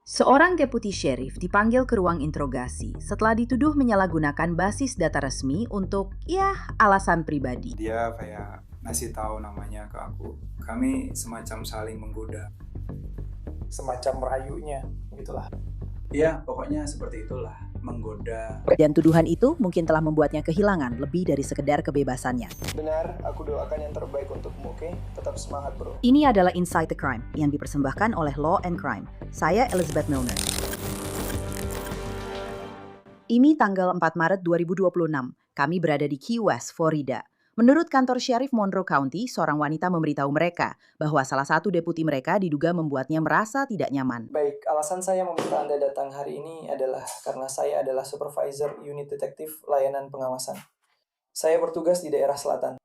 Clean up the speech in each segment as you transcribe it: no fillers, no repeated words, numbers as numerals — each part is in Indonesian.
Seorang deputi sheriff dipanggil ke ruang interogasi setelah dituduh menyalahgunakan basis data resmi untuk, alasan pribadi. Dia kayak ngasih tahu namanya ke aku. Kami semacam saling menggoda. Semacam merayunya, gitulah. Iya, pokoknya seperti itulah, menggoda. Dan tuduhan itu mungkin telah membuatnya kehilangan lebih dari sekedar kebebasannya. Benar, aku doakan yang terbaik untukmu, oke? Tetap semangat, bro. Ini adalah Inside the Crime yang dipersembahkan oleh Law and Crime. Saya Elizabeth Milner. Ini tanggal 4 Maret 2026. Kami berada di Key West, Florida. Menurut kantor Sheriff Monroe County, seorang wanita memberitahu mereka bahwa salah satu deputi mereka diduga membuatnya merasa tidak nyaman. Baik, alasan saya meminta Anda datang hari ini adalah karena saya adalah supervisor unit detektif layanan pengawasan. Saya bertugas di daerah selatan.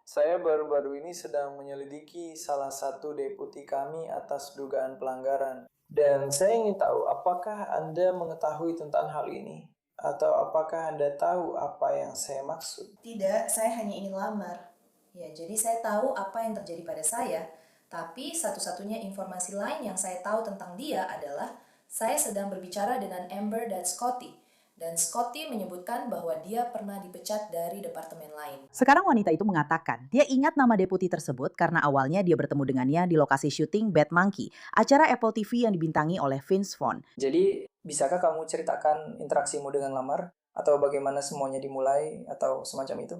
Saya baru-baru ini sedang menyelidiki salah satu deputi kami atas dugaan pelanggaran. Dan saya ingin tahu apakah Anda mengetahui tentang hal ini? Atau apakah Anda tahu apa yang saya maksud? Tidak, saya hanya ingin lamar. Ya, jadi saya tahu apa yang terjadi pada saya, tapi satu-satunya informasi lain yang saya tahu tentang dia adalah saya sedang berbicara dengan Amber dan Scotty. Dan Scotty menyebutkan bahwa dia pernah dipecat dari departemen lain. Sekarang wanita itu mengatakan dia ingat nama deputi tersebut karena awalnya dia bertemu dengannya di lokasi syuting Bad Monkey, acara Apple TV yang dibintangi oleh Vince Vaughn. Jadi, bisakah kamu ceritakan interaksimu dengan lamar? Atau bagaimana semuanya dimulai? Atau semacam itu?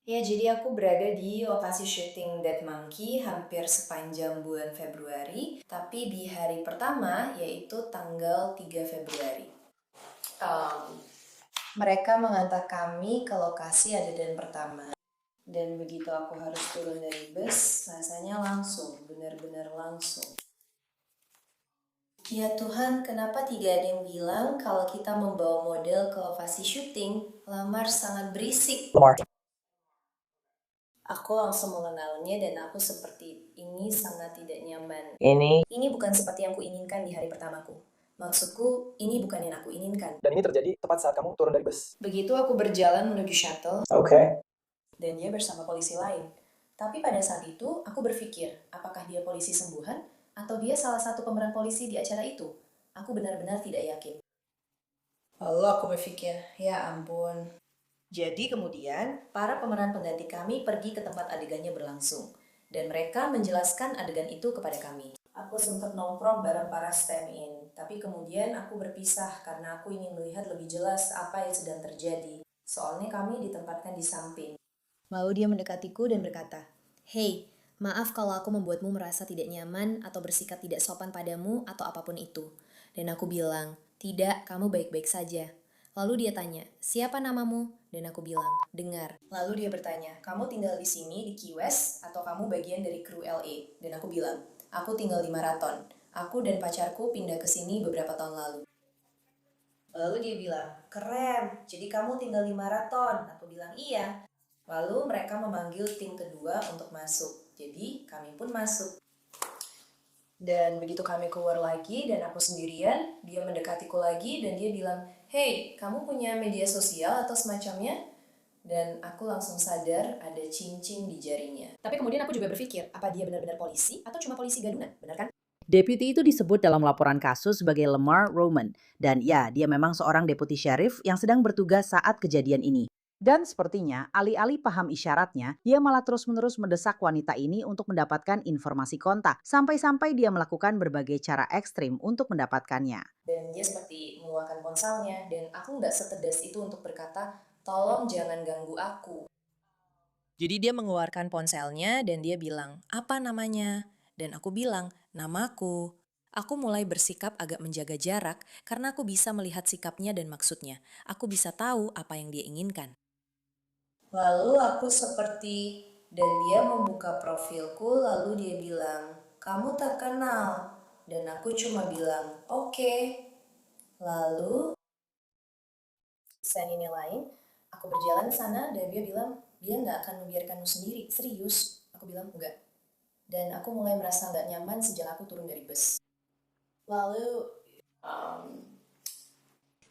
Ya, jadi aku berada di lokasi syuting Dead Monkey hampir sepanjang bulan Februari, tapi di hari pertama yaitu tanggal 3 Februari. Mereka mengantar kami ke lokasi adegan pertama. Dan begitu aku harus turun dari bus, rasanya langsung, benar-benar langsung. Ya Tuhan, kenapa tidak ada yang bilang kalau kita membawa model ke lokasi syuting, lamar sangat berisik. Aku langsung mengenalnya dan aku seperti ini sangat tidak nyaman. Ini bukan seperti yang kuinginkan di hari pertamaku. Maksudku, ini bukan yang aku inginkan. Dan ini terjadi tepat saat kamu turun dari bus. Begitu aku berjalan menuju shuttle, Oke. dan dia bersama polisi lain. Tapi pada saat itu, aku berpikir, apakah dia polisi sembuhan atau dia salah satu pemeran polisi di acara itu? Aku benar-benar tidak yakin. Lalu aku berpikir, ya ampun. Jadi kemudian, para pemeran pengganti kami pergi ke tempat adegannya berlangsung. Dan mereka menjelaskan adegan itu kepada kami. Aku sempat nongkrong bareng para stand-in, tapi kemudian aku berpisah karena aku ingin melihat lebih jelas apa yang sedang terjadi. Soalnya kami ditempatkan di samping. Lalu dia mendekatiku dan berkata, "Hei, maaf kalau aku membuatmu merasa tidak nyaman atau bersikap tidak sopan padamu atau apapun itu." Dan aku bilang, "Tidak, kamu baik-baik saja." Lalu dia tanya, "Siapa namamu?" Dan aku bilang, "Dengar." Lalu dia bertanya, "Kamu tinggal di sini di Key West atau kamu bagian dari kru LA?" Dan aku bilang, "Aku tinggal di Marathon. Aku dan pacarku pindah ke sini beberapa tahun lalu." Lalu dia bilang, "Keren, jadi kamu tinggal di Marathon." Aku bilang, "Iya." Lalu mereka memanggil tim kedua untuk masuk. Jadi kami pun masuk. Dan begitu kami keluar lagi dan aku sendirian, dia mendekatiku lagi dan dia bilang, "Hey, kamu punya media sosial atau semacamnya?" Dan aku langsung sadar ada cincin di jarinya. Tapi kemudian aku juga berpikir, apa dia benar-benar polisi atau cuma polisi gadungan, benar kan? Deputi itu disebut dalam laporan kasus sebagai Lamar Roman. Dan ya, dia memang seorang deputi sheriff yang sedang bertugas saat kejadian ini. Dan sepertinya, alih-alih paham isyaratnya, dia malah terus-menerus mendesak wanita ini untuk mendapatkan informasi kontak. Sampai-sampai dia melakukan berbagai cara ekstrim untuk mendapatkannya. Dan dia seperti mengeluarkan ponselnya, dan aku nggak setegas itu untuk berkata, "Tolong jangan ganggu aku." Jadi dia mengeluarkan ponselnya dan dia bilang, "Apa namanya?" Dan aku bilang, "Namaku." Aku mulai bersikap agak menjaga jarak karena aku bisa melihat sikapnya dan maksudnya. Aku bisa tahu apa yang dia inginkan. Lalu aku seperti, dan dia membuka profilku lalu dia bilang, "Kamu terkenal." Dan aku cuma bilang, "Oke." Lalu, sen ini lain, aku berjalan ke sana dan dia bilang, "Dia nggak akan membiarkanmu sendiri, serius." Aku bilang, "Enggak." Dan aku mulai merasa nggak nyaman sejak aku turun dari bus. Lalu,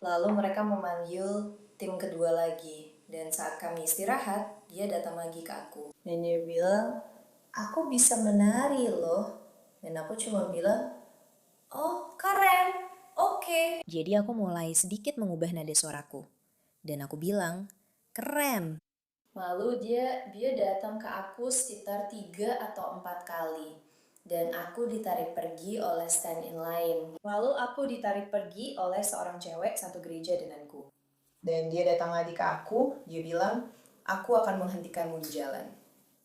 lalu mereka memanggil tim kedua lagi. Dan saat kami istirahat, dia datang lagi ke aku. Dan dia bilang, "Aku bisa menari loh." Dan aku cuma bilang, Oh, keren. Oke. Jadi aku mulai sedikit mengubah nada suaraku. Dan aku bilang, keren. Lalu dia datang ke aku sekitar 3 atau 4 kali. Dan aku ditarik pergi oleh stand-in lain. Lalu aku ditarik pergi oleh seorang cewek satu gereja denganku. Dan dia datang lagi ke aku, dia bilang, aku akan menghentikanmu di jalan.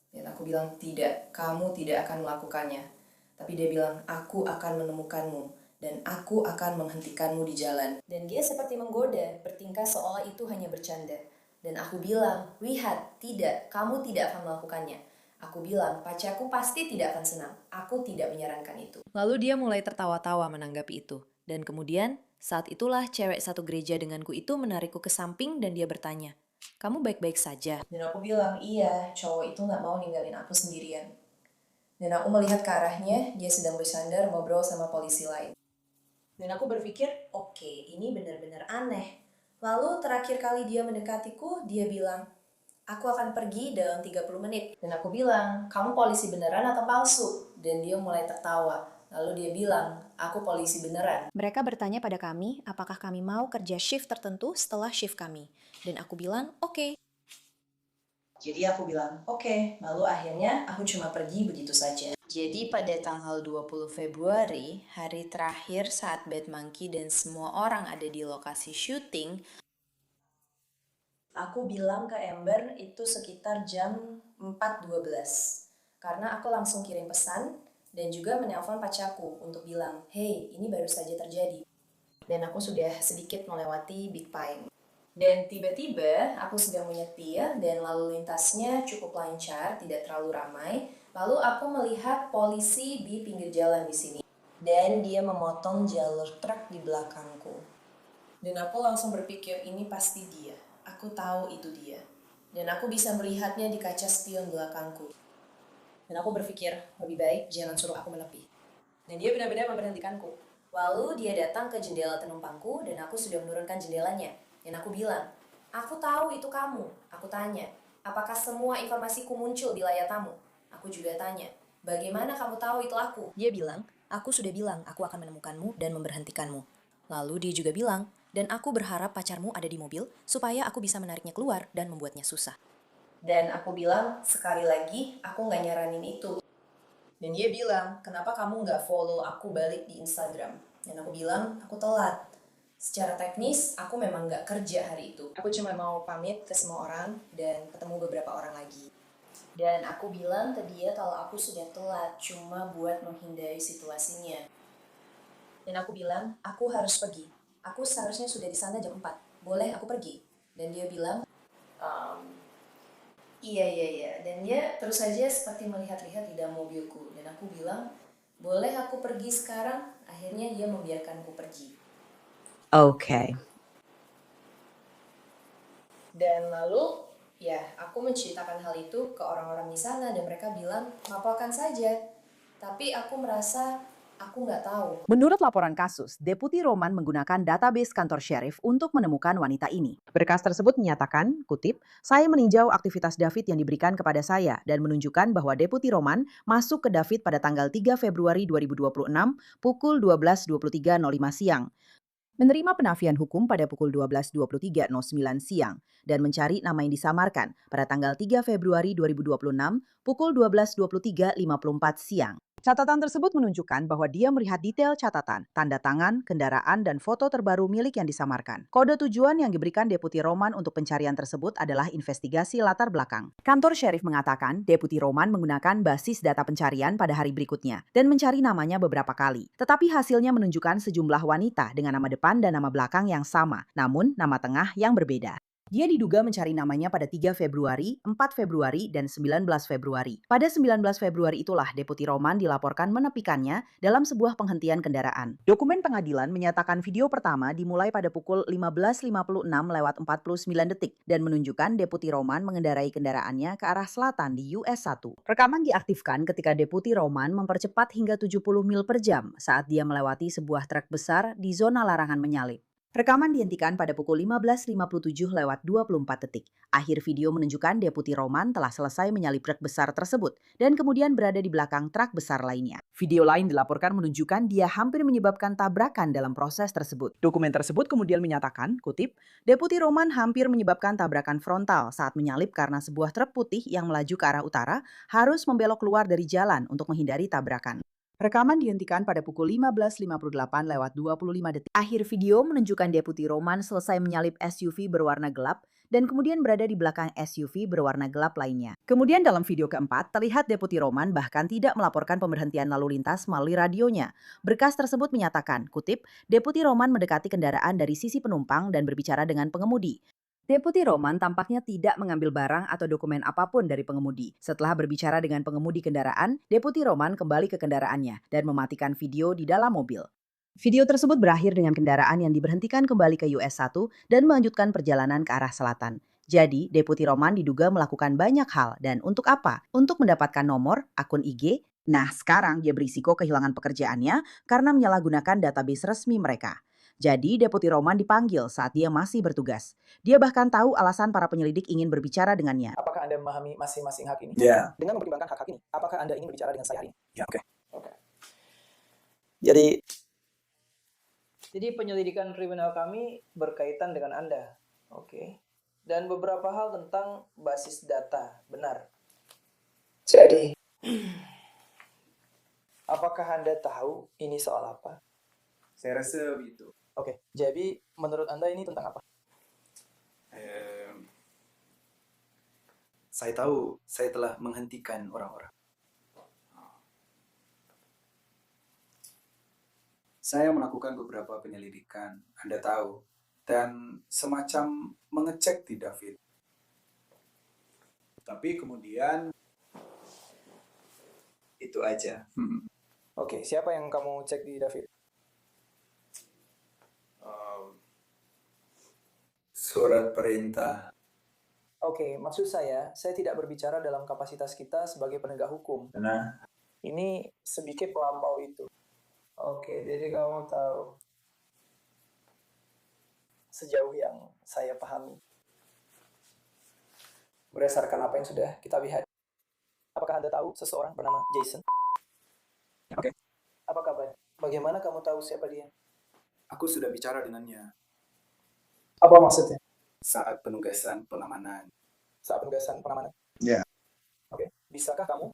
Dan aku bilang, tidak, kamu tidak akan melakukannya. Tapi dia bilang, aku akan menemukanmu. Dan aku akan menghentikanmu di jalan. Dan dia seperti menggoda, bertingkah seolah itu hanya bercanda. Dan aku bilang, lihat, tidak, kamu tidak akan melakukannya. Aku bilang, pacarku pasti tidak akan senang. Aku tidak menyarankan itu. Lalu dia mulai tertawa-tawa menanggapi itu. Dan kemudian, saat itulah cewek satu gereja denganku itu menarikku ke samping dan dia bertanya, kamu baik-baik saja? Dan aku bilang, iya, cowok itu gak mau ninggalin aku sendirian. Dan aku melihat ke arahnya, dia sedang bersandar ngobrol sama polisi lain. Dan aku berpikir, oke, ini benar-benar aneh. Lalu terakhir kali dia mendekatiku, dia bilang, aku akan pergi dalam 30 menit. Dan aku bilang, kamu polisi beneran atau palsu? Dan dia mulai tertawa. Lalu dia bilang, aku polisi beneran. Mereka bertanya pada kami, apakah kami mau kerja shift tertentu setelah shift kami. Dan aku bilang, oke. Jadi aku bilang, oke. Lalu akhirnya aku cuma pergi begitu saja. Jadi pada tanggal 20 Februari, hari terakhir saat Bad Monkey dan semua orang ada di lokasi syuting, aku bilang ke Amber itu sekitar jam 4.12. Karena aku langsung kirim pesan dan juga menelpon pacarku untuk bilang, hey, ini baru saja terjadi. Dan aku sudah sedikit melewati Big Pine. Dan tiba-tiba aku sedang menyetir dan lalu lintasnya cukup lancar, tidak terlalu ramai. Lalu aku melihat polisi di pinggir jalan di sini. Dan dia memotong jalur truk di belakangku. Dan aku langsung berpikir ini pasti dia. Aku tahu itu dia. Dan aku bisa melihatnya di kaca spion belakangku. Dan aku berpikir lebih baik jangan suruh aku menepi. Dan dia benar-benar memberhentikanku. Lalu dia datang ke jendela penumpangku dan aku sudah menurunkan jendelanya. Dan aku bilang, aku tahu itu kamu. Aku tanya, apakah semua informasiku muncul di layar tamu? Aku juga tanya, bagaimana kamu tahu itu aku? Dia bilang, aku sudah bilang aku akan menemukanmu dan memberhentikanmu. Lalu dia juga bilang, dan aku berharap pacarmu ada di mobil supaya aku bisa menariknya keluar dan membuatnya susah. Dan aku bilang, sekali lagi, aku nggak nyaranin itu. Dan dia bilang, kenapa kamu nggak follow aku balik di Instagram? Dan aku bilang, aku telat. Secara teknis, aku memang nggak kerja hari itu. Aku cuma mau pamit ke semua orang dan ketemu beberapa orang lagi. Dan aku bilang ke dia kalau aku sudah telat, cuma buat menghindari situasinya. Dan aku bilang, aku harus pergi. Aku seharusnya sudah di sana jam 4. Boleh aku pergi? Dan dia bilang, iya. Dan dia terus saja seperti melihat-lihat di dalam mobilku. Dan aku bilang, boleh aku pergi sekarang? Akhirnya dia membiarkanku pergi. Oke. Dan lalu, ya, aku menceritakan hal itu ke orang-orang di sana dan mereka bilang, laporkan saja. Tapi aku merasa aku nggak tahu. Menurut laporan kasus, Deputi Roman menggunakan database kantor syarif untuk menemukan wanita ini. Berkas tersebut menyatakan, kutip, saya meninjau aktivitas David yang diberikan kepada saya dan menunjukkan bahwa Deputi Roman masuk ke David pada tanggal 3 Februari 2026 pukul 12.23.05 siang. Menerima penafian hukum pada pukul 12.23.09 siang dan mencari nama yang disamarkan pada tanggal 3 Februari 2026 pukul 12.23.54 siang. Catatan tersebut menunjukkan bahwa dia melihat detail catatan, tanda tangan, kendaraan, dan foto terbaru milik yang disamarkan. Kode tujuan yang diberikan Deputi Roman untuk pencarian tersebut adalah investigasi latar belakang. Kantor Syarif mengatakan Deputi Roman menggunakan basis data pencarian pada hari berikutnya dan mencari namanya beberapa kali. Tetapi hasilnya menunjukkan sejumlah wanita dengan nama depan dan nama belakang yang sama, namun nama tengah yang berbeda. Dia diduga mencari namanya pada 3 Februari, 4 Februari, dan 19 Februari. Pada 19 Februari itulah Deputi Roman dilaporkan menepikannya dalam sebuah penghentian kendaraan. Dokumen pengadilan menyatakan video pertama dimulai pada pukul 15.56 detik dan menunjukkan Deputi Roman mengendarai kendaraannya ke arah selatan di US 1. Rekaman diaktifkan ketika Deputi Roman mempercepat hingga 70 mil per jam saat dia melewati sebuah truk besar di zona larangan menyalip. Rekaman dihentikan pada pukul 15.57 lewat 24 detik. Akhir video menunjukkan Deputi Roman telah selesai menyalip truk besar tersebut dan kemudian berada di belakang truk besar lainnya. Video lain dilaporkan menunjukkan dia hampir menyebabkan tabrakan dalam proses tersebut. Dokumen tersebut kemudian menyatakan, kutip, Deputi Roman hampir menyebabkan tabrakan frontal saat menyalip karena sebuah truk putih yang melaju ke arah utara harus membelok keluar dari jalan untuk menghindari tabrakan. Rekaman dihentikan pada pukul 15.58 lewat 25 detik. Akhir video menunjukkan Deputi Roman selesai menyalip SUV berwarna gelap dan kemudian berada di belakang SUV berwarna gelap lainnya. Kemudian dalam video keempat, terlihat Deputi Roman bahkan tidak melaporkan pemberhentian lalu lintas melalui radionya. Berkas tersebut menyatakan, kutip, Deputi Roman mendekati kendaraan dari sisi penumpang dan berbicara dengan pengemudi. Deputi Roman tampaknya tidak mengambil barang atau dokumen apapun dari pengemudi. Setelah berbicara dengan pengemudi kendaraan, Deputi Roman kembali ke kendaraannya dan mematikan video di dalam mobil. Video tersebut berakhir dengan kendaraan yang diberhentikan kembali ke US 1 dan melanjutkan perjalanan ke arah selatan. Jadi, Deputi Roman diduga melakukan banyak hal dan untuk apa? Untuk mendapatkan nomor, akun IG. Nah, sekarang dia berisiko kehilangan pekerjaannya karena menyalahgunakan database resmi mereka. Jadi, Deputi Roman dipanggil saat dia masih bertugas. Dia bahkan tahu alasan para penyelidik ingin berbicara dengannya. Apakah Anda memahami masing-masing hak ini? Ya. Dengan mempertimbangkan hak-hak ini, apakah Anda ingin berbicara dengan saya hari ini? Ya, oke. Oke. Jadi penyelidikan kriminal kami berkaitan dengan Anda. Oke. Dan beberapa hal tentang basis data, benar. Jadi, apakah Anda tahu ini soal apa? Saya rasa begitu. Oke, jadi menurut Anda ini tentang apa? Saya tahu saya telah menghentikan orang-orang. Saya melakukan beberapa penyelidikan, Anda tahu, dan semacam mengecek di David. Tapi kemudian itu aja. Oke, siapa yang kamu cek di David? Surat perintah. Oke, maksud saya tidak berbicara dalam kapasitas kita sebagai penegak hukum. Nah, Ini sedikit melampau itu. Oke, jadi kamu tahu. Sejauh yang saya pahami. Berdasarkan apa yang sudah kita lihat. Apakah Anda tahu seseorang bernama Jason? Oke. Apa kabar? Bagaimana kamu tahu siapa dia? Aku sudah bicara dengannya Apa maksudnya? saat penugasan pengamanan. Saat penugasan pengamanan? Ya. Oke, bisakah kamu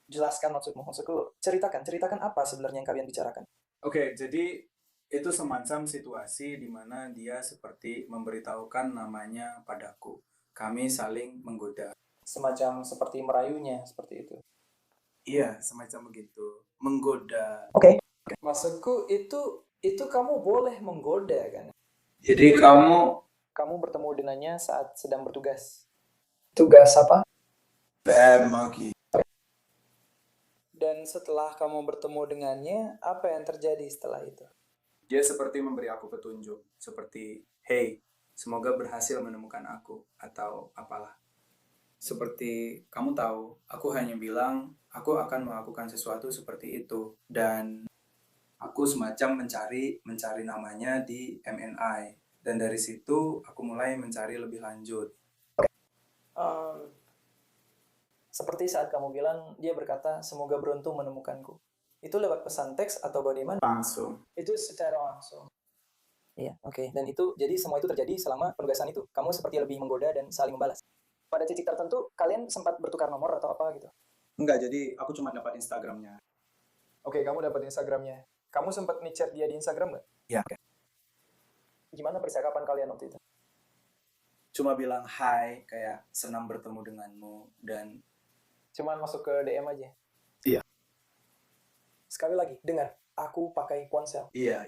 jelaskan maksudmu? Maksudku, ceritakan apa sebenarnya yang kalian bicarakan? Oke, jadi itu semacam situasi di mana dia seperti memberitahukan namanya padaku. Kami saling menggoda. Semacam seperti merayunya, seperti itu. Iya, semacam begitu. Menggoda. Oke. Maksudku, itu kamu boleh menggoda, kan? Jadi Kamu bertemu dengannya saat sedang bertugas. Tugas apa? PMG. Dan setelah kamu bertemu dengannya, apa yang terjadi setelah itu? Dia seperti memberi aku petunjuk. Seperti, hey, semoga berhasil menemukan aku. Atau apalah. Seperti, kamu tahu, aku hanya bilang, aku akan melakukan sesuatu seperti itu. Dan aku semacam mencari namanya di MNI. Dan dari situ, aku mulai mencari lebih lanjut. Seperti saat kamu bilang, dia berkata, semoga beruntung menemukanku. Itu lewat pesan teks atau bagaimana? Langsung. Itu secara langsung. Iya, oke. Dan jadi semua itu terjadi selama penugasan itu. Kamu seperti lebih menggoda dan saling membalas. Pada titik tertentu, kalian sempat bertukar nomor atau apa gitu? Enggak, jadi aku cuma dapat Instagramnya. Oke, kamu dapat Instagramnya. Kamu sempat ngechat dia di Instagram nggak? Ya. Gimana percakapan kalian waktu itu? Cuma bilang hai, kayak senang bertemu denganmu, dan Cuman masuk ke DM aja? Iya. Sekali lagi, dengar. Aku pakai ponsel. iya.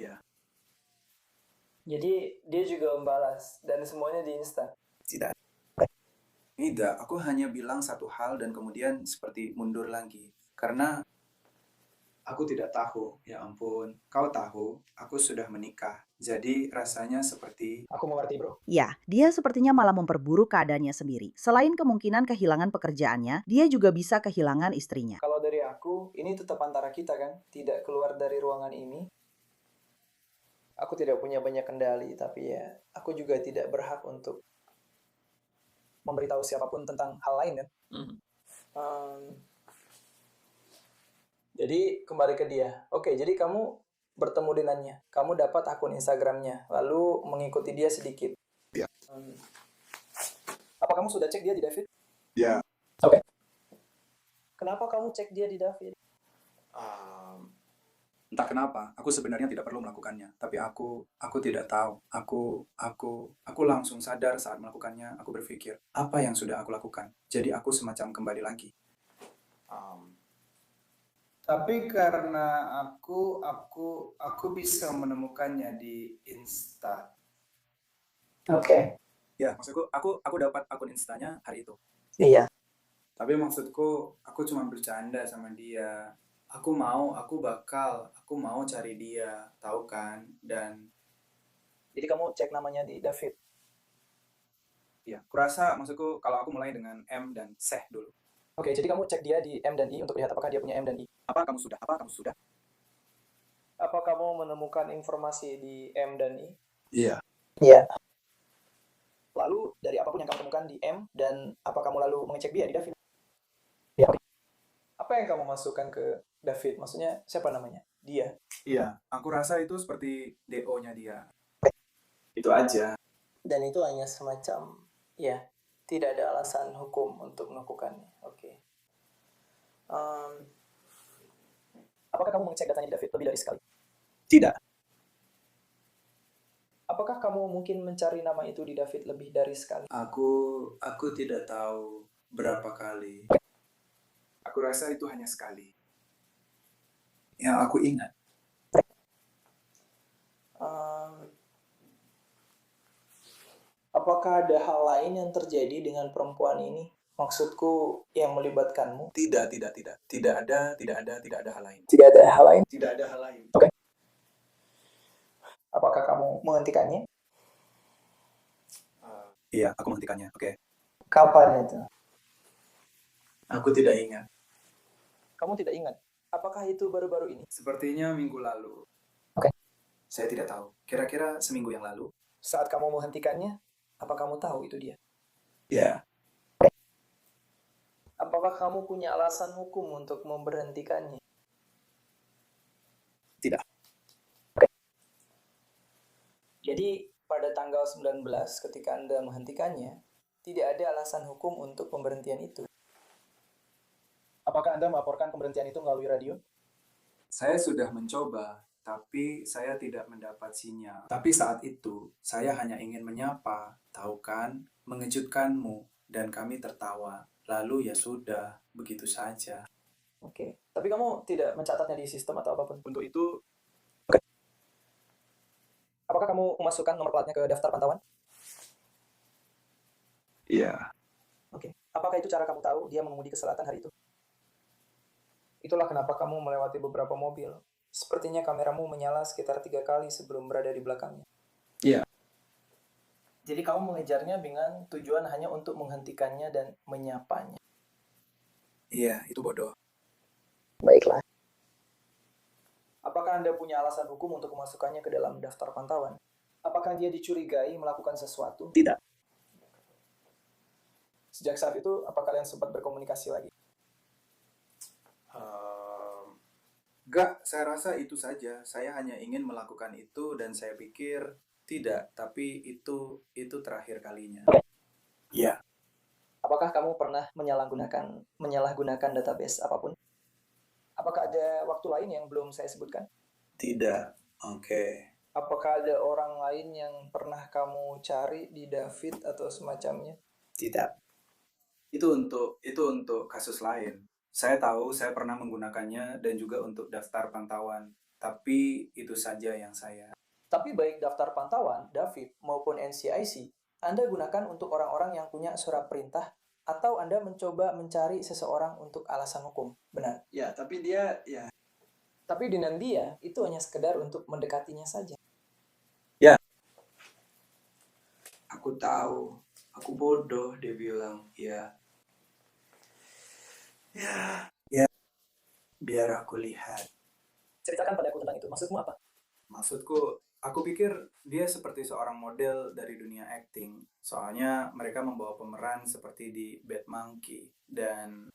Jadi, dia juga membalas. Dan semuanya di Insta. Tidak, aku hanya bilang satu hal dan kemudian seperti mundur lagi. Karena aku tidak tahu, ya ampun. Kau tahu, aku sudah menikah. Jadi rasanya seperti... Aku mengerti, bro. Ya, dia sepertinya malah memperburuk keadaannya sendiri. Selain kemungkinan kehilangan pekerjaannya, dia juga bisa kehilangan istrinya. Kalau dari aku, ini tetap antara kita kan? Tidak keluar dari ruangan ini. Aku tidak punya banyak kendali, tapi ya, aku juga tidak berhak untuk memberitahu siapapun tentang hal lain kan. Um, jadi kembali ke dia. Oke, jadi kamu bertemu dengannya. Kamu dapat akun Instagramnya, lalu mengikuti dia sedikit. Ya. Apa kamu sudah cek dia di David? Ya. Oke. Kenapa kamu cek dia di David? Entah kenapa, aku sebenarnya tidak perlu melakukannya, tapi aku tidak tahu. Aku langsung sadar saat melakukannya. Aku berpikir, apa yang sudah aku lakukan? Jadi aku semacam kembali lagi. Tapi karena aku bisa menemukannya di Insta. Oke. Ya, maksudku aku dapat akun Instanya hari itu. Iya. Tapi maksudku aku cuma bercanda sama dia. Aku mau cari dia, tahu kan? Dan Jadi kamu cek namanya di David. ya, kurasa maksudku kalau aku mulai dengan M dan Seh dulu. Oke, jadi kamu cek dia di M dan I untuk lihat apakah dia punya M dan I. Apa kamu sudah? Apa kamu menemukan informasi di M dan I? Iya. Iya. Lalu dari apapun yang kamu temukan di M, dan apa kamu lalu mengecek dia di David? Iya. Apa yang kamu masukkan ke David? Maksudnya siapa namanya? Dia. Iya, aku rasa itu seperti DO-nya dia. Itu aja. Dan itu hanya semacam, ya, tidak ada alasan hukum untuk melakukannya. Oke. Apakah kamu mengecek datanya di David lebih dari sekali? Tidak. Apakah kamu mungkin mencari nama itu di David lebih dari sekali? Aku tidak tahu berapa kali. Aku rasa itu hanya sekali. Yang aku ingat. Apakah ada hal lain yang terjadi dengan perempuan ini? Maksudku yang melibatkanmu? Tidak ada hal lain. Tidak ada hal lain? Tidak ada hal lain. Oke. Apakah kamu menghentikannya? Iya, aku menghentikannya. Oke. Kapan itu? Aku tidak ingat. Kamu tidak ingat? Apakah itu baru-baru ini? Sepertinya minggu lalu. Oke. Saya tidak tahu. Kira-kira seminggu yang lalu. Saat kamu menghentikannya, apa kamu tahu itu dia? Ya. Apakah kamu punya alasan hukum untuk memberhentikannya? Tidak. Oke. Jadi, pada tanggal 19 ketika Anda menghentikannya, tidak ada alasan hukum untuk pemberhentian itu. Apakah Anda melaporkan pemberhentian itu melalui radio? Saya sudah mencoba, tapi saya tidak mendapat sinyal. Tapi saat itu, saya hanya ingin menyapa, tahu kan, mengejutkanmu, dan kami tertawa. Lalu ya sudah, begitu saja. Oke. Tapi kamu tidak mencatatnya di sistem atau apapun? Untuk itu, Apakah kamu memasukkan nomor platnya ke daftar pantauan? iya. Oke. Apakah itu cara kamu tahu dia mengemudi ke selatan hari itu? Itulah kenapa kamu melewati beberapa mobil. Sepertinya kameramu menyala sekitar 3 kali sebelum berada di belakangnya. Iya. Jadi kamu mengejarnya dengan tujuan hanya untuk menghentikannya dan menyapanya. Iya, itu bodoh. Baiklah. Apakah Anda punya alasan hukum untuk memasukkannya ke dalam daftar pantauan? Apakah dia dicurigai melakukan sesuatu? Tidak. Sejak saat itu, apa kalian sempat berkomunikasi lagi? Enggak, saya rasa itu saja. Saya hanya ingin melakukan itu dan saya pikir tidak, tapi itu terakhir kalinya. Iya. Apakah kamu pernah menyalahgunakan database apapun? Apakah ada waktu lain yang belum saya sebutkan? Tidak. Oke. Apakah ada orang lain yang pernah kamu cari di David atau semacamnya? Tidak. Itu untuk kasus lain. Saya tahu saya pernah menggunakannya dan juga untuk daftar pantauan. Tapi itu saja yang saya. Tapi baik daftar pantauan, David, maupun NCIC, Anda gunakan untuk orang-orang yang punya surat perintah atau Anda mencoba mencari seseorang untuk alasan hukum, benar? Ya, tapi dia, ya. Tapi dengan dia, itu hanya sekedar untuk mendekatinya saja. Aku tahu. Aku bodoh, dia bilang. Ya. Biar aku lihat. Ceritakan padaku tentang itu. Maksudmu apa? Maksudku, Aku pikir dia seperti seorang model dari dunia acting. Soalnya mereka membawa pemeran seperti di Bad Monkey dan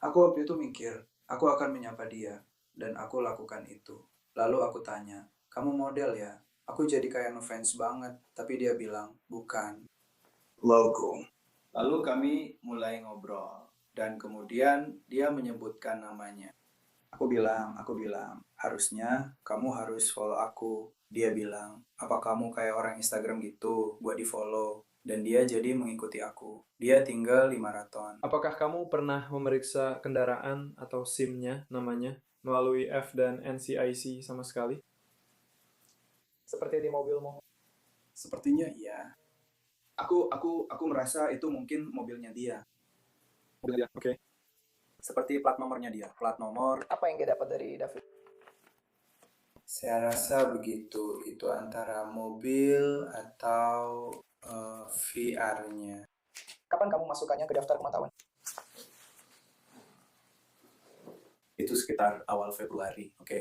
aku waktu itu mikir, aku akan menyapa dia dan aku lakukan itu. Lalu aku tanya, "Kamu model ya?" Aku jadi kayak ngefans banget, tapi dia bilang, "Bukan, logo." Lalu kami mulai ngobrol dan kemudian dia menyebutkan namanya. Aku bilang, harusnya kamu harus follow aku. Dia bilang, apa kamu kayak orang Instagram gitu, buat di follow. Dan dia jadi mengikuti aku. Dia tinggal di Marathon. Apakah kamu pernah memeriksa kendaraan atau SIM-nya namanya melalui F dan NCIC sama sekali? Seperti di mobilmu. Sepertinya iya. Aku merasa itu mungkin mobilnya dia. Mobil dia, oke. Seperti plat nomornya dia. Plat nomor. Apa yang dia dapat dari David? Saya rasa begitu. Itu antara mobil atau VR-nya. Kapan kamu masukkannya ke daftar pemantauan? Itu sekitar awal Februari, oke.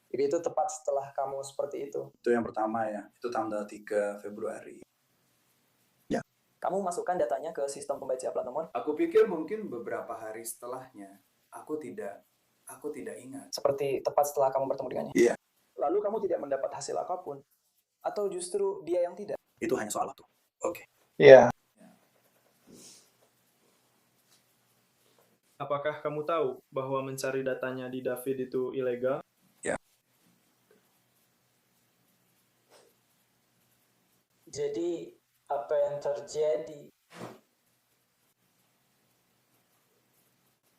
Jadi itu tepat setelah kamu seperti itu. Itu yang pertama ya, itu tanggal 3 Februari. Kamu masukkan datanya ke sistem pembaca plat nomor? Aku pikir mungkin beberapa hari setelahnya. Aku tidak ingat. Seperti tepat setelah kamu bertemu dengannya? Iya. Lalu kamu tidak mendapat hasil apapun? Atau justru dia yang tidak? Itu hanya soal waktu. Oke. Iya. Apakah kamu tahu bahwa mencari datanya di David itu ilegal? Ya. Jadi, apa yang terjadi?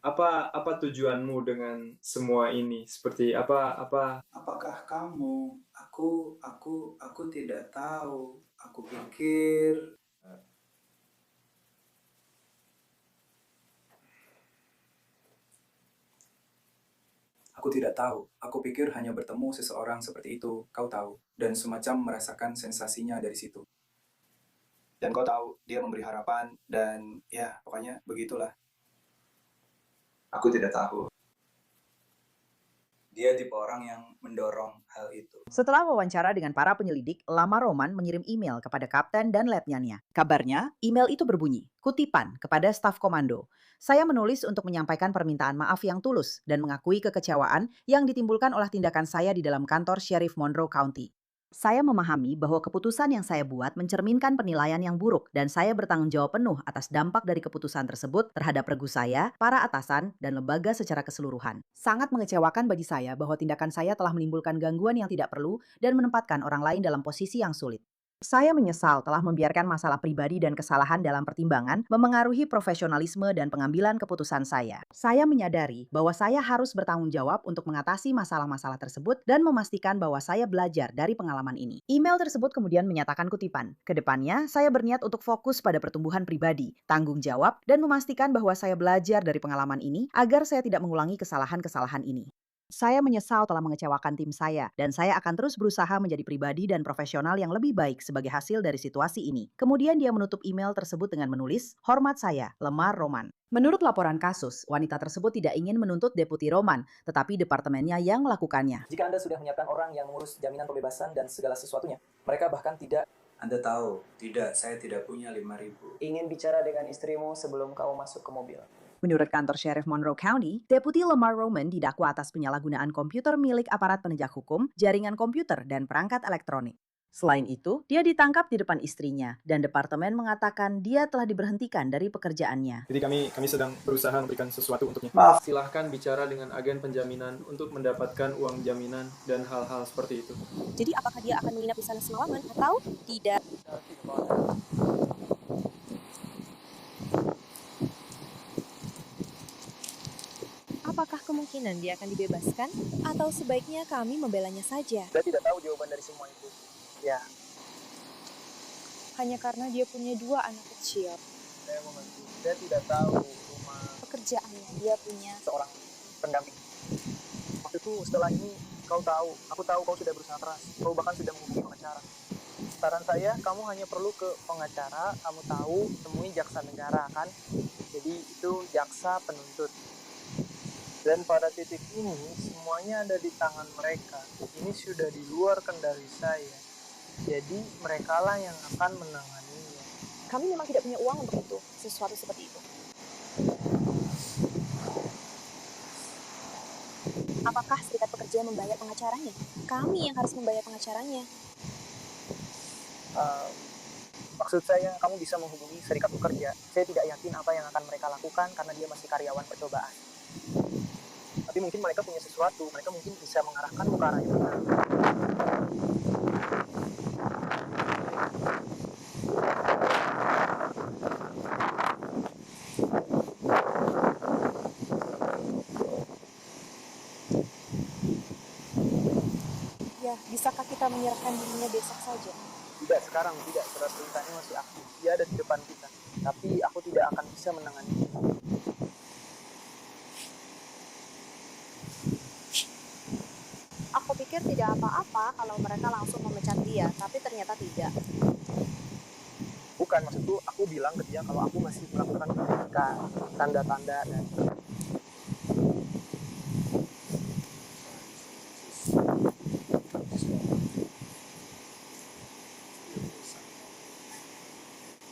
Apa tujuanmu dengan semua ini? Seperti apa? Apakah kamu? Aku tidak tahu. Aku pikir Aku tidak tahu. Aku pikir hanya bertemu seseorang seperti itu, kau tahu, dan semacam merasakan sensasinya dari situ. Dan kau tahu, dia memberi harapan, dan ya, pokoknya begitulah. Aku tidak tahu. Dia tipe orang yang mendorong hal itu. Setelah wawancara dengan para penyelidik, Lamar Roman mengirim email kepada kapten dan letnannya. Kabarnya, email itu berbunyi, kutipan kepada staf komando. Saya menulis untuk menyampaikan permintaan maaf yang tulus dan mengakui kekecewaan yang ditimbulkan oleh tindakan saya di dalam kantor Sheriff Monroe County. Saya memahami bahwa keputusan yang saya buat mencerminkan penilaian yang buruk dan saya bertanggung jawab penuh atas dampak dari keputusan tersebut terhadap regu saya, para atasan, dan lembaga secara keseluruhan. Sangat mengecewakan bagi saya bahwa tindakan saya telah menimbulkan gangguan yang tidak perlu dan menempatkan orang lain dalam posisi yang sulit. Saya menyesal telah membiarkan masalah pribadi dan kesalahan dalam pertimbangan memengaruhi profesionalisme dan pengambilan keputusan saya. Saya menyadari bahwa saya harus bertanggung jawab untuk mengatasi masalah-masalah tersebut dan memastikan bahwa saya belajar dari pengalaman ini. Email tersebut kemudian menyatakan kutipan, "Kedepannya, saya berniat untuk fokus pada pertumbuhan pribadi, tanggung jawab, dan memastikan bahwa saya belajar dari pengalaman ini agar saya tidak mengulangi kesalahan-kesalahan ini. Saya menyesal telah mengecewakan tim saya, dan saya akan terus berusaha menjadi pribadi dan profesional yang lebih baik sebagai hasil dari situasi ini." Kemudian dia menutup email tersebut dengan menulis, "Hormat saya, Lamar Roman." Menurut laporan kasus, wanita tersebut tidak ingin menuntut Deputi Roman, tetapi departemennya yang melakukannya. Jika Anda sudah menyiapkan orang yang mengurus jaminan pembebasan dan segala sesuatunya, mereka bahkan tidak Anda tahu, tidak, saya tidak punya 5.000. ingin bicara dengan istrimu sebelum kamu masuk ke mobil. Menurut kantor Sheriff Monroe County, Deputi Lamar Roman didakwa atas penyalahgunaan komputer milik aparat penegak hukum, jaringan komputer, dan perangkat elektronik. Selain itu, dia ditangkap di depan istrinya, dan departemen mengatakan dia telah diberhentikan dari pekerjaannya. Jadi kami sedang berusaha memberikan sesuatu untuknya. Maaf. Silahkan bicara dengan agen penjaminan untuk mendapatkan uang jaminan dan hal-hal seperti itu. Jadi apakah dia akan menginap di sana semalaman atau tidak? Apakah kemungkinan dia akan dibebaskan atau sebaiknya kami membelanya saja? Saya tidak tahu jawaban dari semua itu. Ya, Hanya karena dia punya 2 anak kecil. saya mengerti. Saya tidak tahu rumah Pekerjaannya dia punya. seorang pendamping. Waktu itu setelah ini aku tahu kau sudah berusaha keras. Kau bahkan sudah menghubungi pengacara. Saran saya, kamu hanya perlu ke pengacara. Kamu tahu, temui jaksa negara kan? Jadi itu jaksa penuntut. Dan pada titik ini, semuanya ada di tangan mereka. Ini sudah di luar kendali saya. Jadi, merekalah yang akan menanganinya. Kami memang tidak punya uang untuk itu, sesuatu seperti itu. Apakah serikat pekerja membayar pengacaranya? Kami yang harus membayar pengacaranya. Maksud saya, kamu bisa menghubungi serikat pekerja. Saya tidak yakin apa yang akan mereka lakukan karena dia masih karyawan percobaan. Tapi mungkin mereka punya sesuatu, mereka mungkin bisa mengarahkanmu ke arah yang benar. Ya, bisakah kita menyerahkan dirinya besok saja? Tidak, sekarang tidak. Surat perintahnya masih aktif. Dia ada di depan kita. Tapi aku tidak akan bisa menangani. Aku pikir tidak apa-apa kalau mereka langsung memecat dia, tapi ternyata tidak. Bukan, maksudku aku bilang ke dia kalau aku masih melakukan penyelidikan, tanda-tanda dan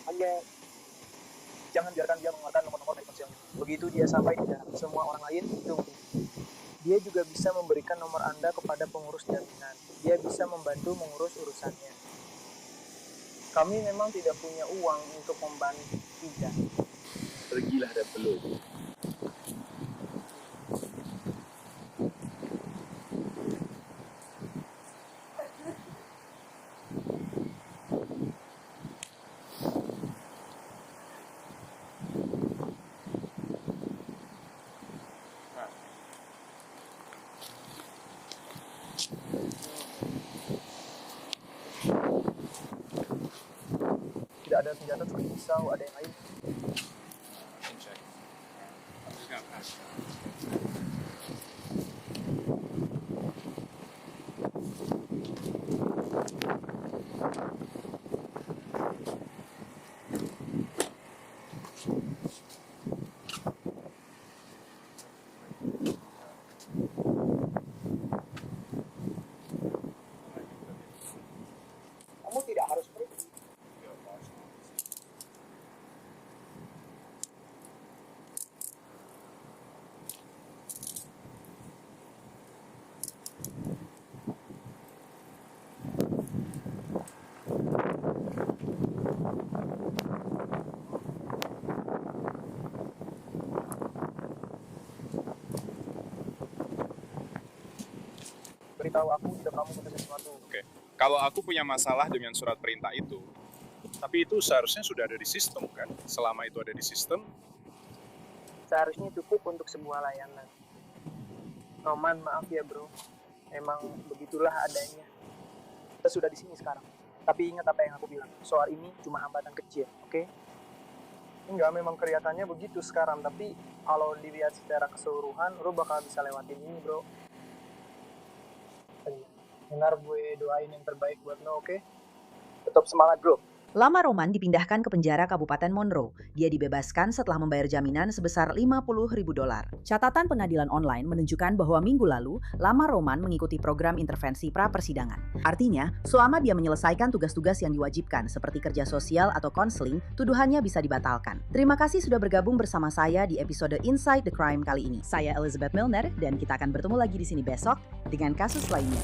agak jangan biarkan dia mengeluarkan nomor-nomor dari ponselnya. Begitu dia sampai di dalam semua orang lain, tunggu. Dia juga bisa memberikan nomor Anda kepada pengurus jaminan. Dia bisa membantu mengurus urusannya. Kami memang tidak punya uang untuk membantu, tidak. Pergilah dan peluk. Tidak ada senjata seperti pisau, ada yang lain. Kamu tidak harus pergi. Beritahu aku jika kamu butuh sesuatu. Oke. Kalau aku punya masalah dengan surat perintah itu, tapi itu seharusnya sudah ada di sistem kan? Selama itu ada di sistem, Seharusnya cukup untuk sebuah layanan. Roman, maaf ya bro. Emang begitulah adanya. Kita sudah di sini sekarang. Tapi ingat apa yang aku bilang. Soal ini cuma hambatan kecil, oke? Enggak, memang kelihatannya begitu sekarang. Tapi kalau dilihat secara keseluruhan, lo bakal bisa lewatin ini bro. Benar, gue doain yang terbaik buat lo, oke? Tetap semangat bro. Lama Roman dipindahkan ke penjara Kabupaten Monroe. Dia dibebaskan setelah membayar jaminan sebesar $50.000. Catatan pengadilan online menunjukkan bahwa minggu lalu, Lama Roman mengikuti program intervensi pra-persidangan. Artinya, selama dia menyelesaikan tugas-tugas yang diwajibkan seperti kerja sosial atau konseling, tuduhannya bisa dibatalkan. Terima kasih sudah bergabung bersama saya di episode Inside the Crime kali ini. Saya Elizabeth Milner dan kita akan bertemu lagi di sini besok dengan kasus lainnya.